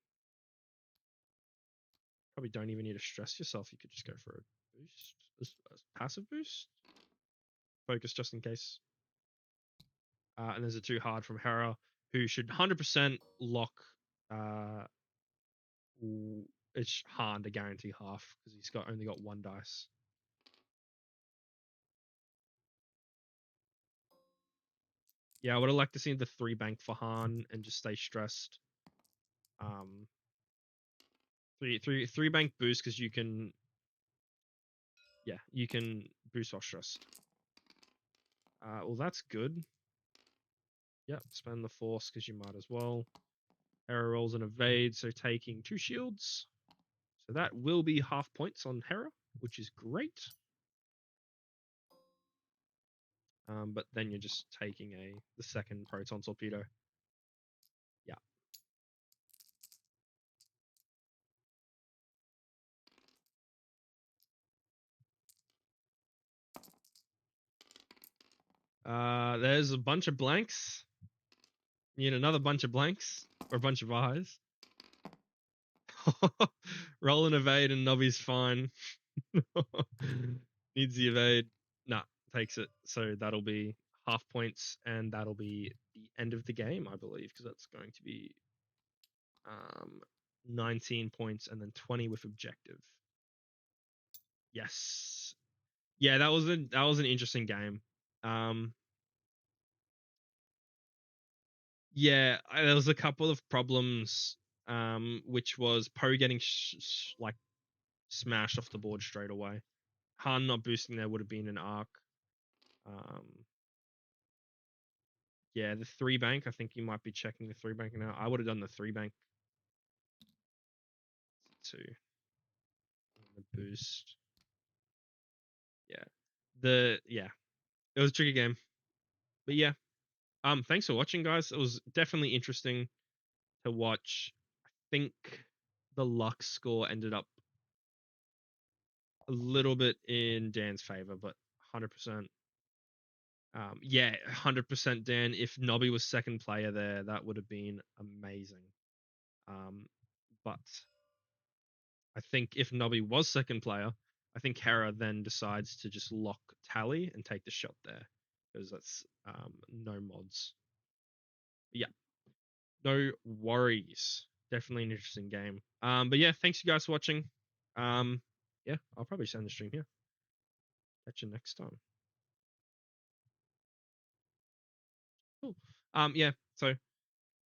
Probably don't even need to stress yourself. You could just go for a boost, a passive boost, focus just in case. And there's a two hard from Hera, who should 100% lock. Uh, it's Han to guarantee half because he's got only got one dice. Yeah, I would have liked to see the three bank for Han and just stay stressed. Um, three bank boost because you can, yeah, you can boost off stressed. Well, that's good. Yep, spend the force because you might as well. Hera rolls an evade, so taking 2 shields. So that will be half points on Hera, which is great. But then you're just taking the second proton torpedo. Yeah. There's a bunch of blanks. You need another bunch of blanks or a bunch of eyes. Roll an evade and Nobbie's fine. Needs the evade. Nah, takes it. So that'll be half points, and that'll be the end of the game, I believe, because that's going to be um 19 points and then 20 with objective. Yes. Yeah, that was an interesting game. Um yeah, there was a couple of problems which was Poe getting like smashed off the board straight away. Han not boosting there would have been an arc. Um yeah, the three bank, I think you might be checking the three bank now. I would have done the three bank too. The boost. Yeah. It was a tricky game. But yeah. Thanks for watching, guys. It was definitely interesting to watch. I think the luck score ended up a little bit in Dan's favor, but 100%. Yeah, 100% Dan. If Nobbie was second player there, that would have been amazing. Um, but I think if Nobbie was second player, I think Hera then decides to just lock Tally and take the shot there because that's no mods. But yeah, no worries. Definitely an interesting game. But yeah, thanks you guys for watching. Yeah, I'll probably send the stream here. Catch you next time. Cool. Yeah. So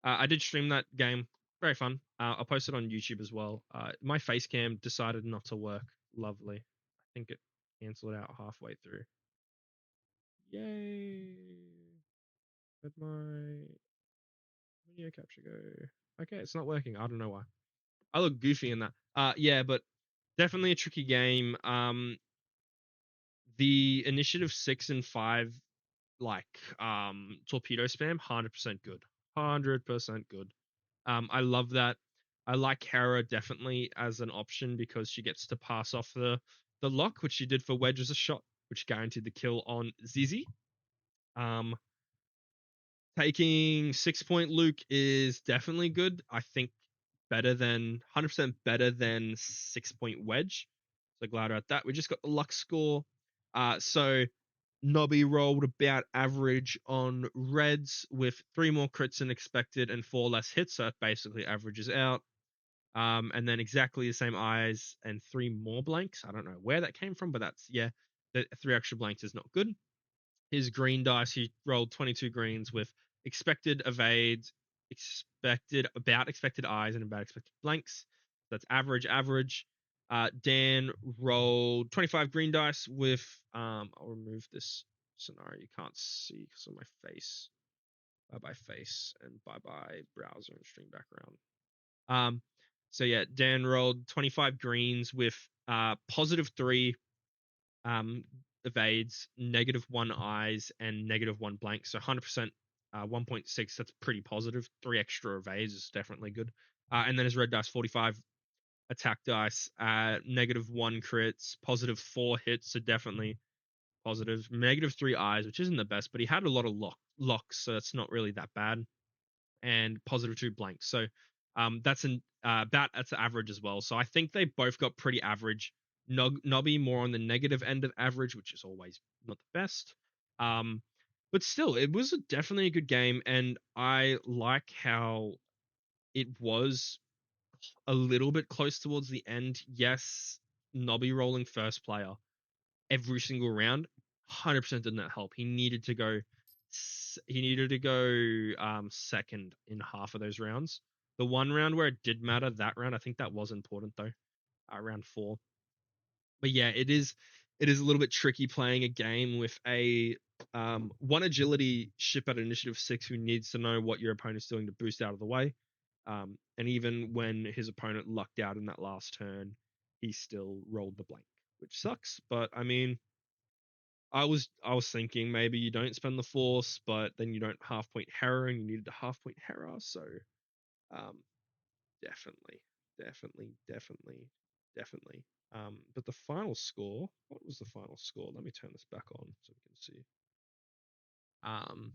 I did stream that game. Very fun. I'll post it on YouTube as well. My face cam decided not to work. Lovely. I think it canceled out halfway through. Yay! Where'd my video capture go? Okay, it's not working. I don't know why. I look goofy in that. Yeah, but definitely a tricky game. The initiative 6 and 5, like torpedo spam, 100% good. 100% good. I love that. I like Hera definitely as an option because she gets to pass off the lock, which she did for Wedge as a shot, which guaranteed the kill on Zizi. Um, Taking 6 point Luke is definitely good. I think better than 100% better than 6 point Wedge. So glad about that. We just got the luck score. So Nobbie rolled about average on reds with 3 more crits than expected and 4 less hits. So that basically averages out. And then exactly the same eyes and 3 more blanks. I don't know where that came from, but that's, yeah, the 3 extra blanks is not good. His green dice, he rolled 22 greens with expected evades, expected eyes, and about expected blanks. That's average. Dan rolled 25 green dice with I'll remove this scenario you can't see because of my face. Bye bye face and bye bye browser and stream background. So yeah, Dan rolled 25 greens with +3 evades, -1 eyes, and -1 blank. So 100%, 1.6. That's pretty positive. 3 extra evades is definitely good. And then his red dice 45 attack dice, -1 crits, +4 hits. So definitely positive. -3 eyes, which isn't the best, but he had a lot of locks, so that's not really that bad. And +2 blanks. So that's an about that's average as well. So I think they both got pretty average. Nobbie more on the negative end of average, which is always not the best. Um, but still, it was definitely a good game, and I like how it was a little bit close towards the end. Yes, Nobbie rolling first player every single round 100% did not help. He needed to go second in half of those rounds. The one round where it did matter, that round, I think that was important though. Round 4. But yeah, it is a little bit tricky playing a game with a one agility ship at initiative 6 who needs to know what your opponent's doing to boost out of the way. And even when his opponent lucked out in that last turn, he still rolled the blank, which sucks. But I mean, I was thinking maybe you don't spend the force, but then you don't half point Hera, and you needed a half point Hera. So um, definitely, definitely, definitely. But the final score, what was the final score? Let me turn this back on so we can see. Um,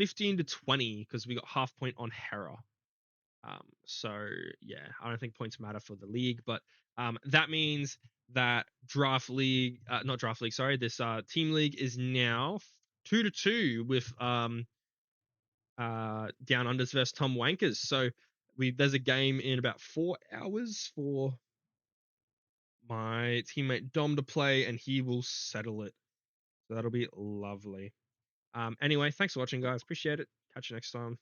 15-20 because we got half point on Hera. So yeah, I don't think points matter for the league, but that means that draft league, not draft league, sorry, this team league is now 2-2 with Down Unders versus Tom Wankers. So there's a game in about 4 hours for my teammate Dom to play, and he will settle it. So that'll be lovely. Anyway, thanks for watching, guys. Appreciate it. Catch you next time.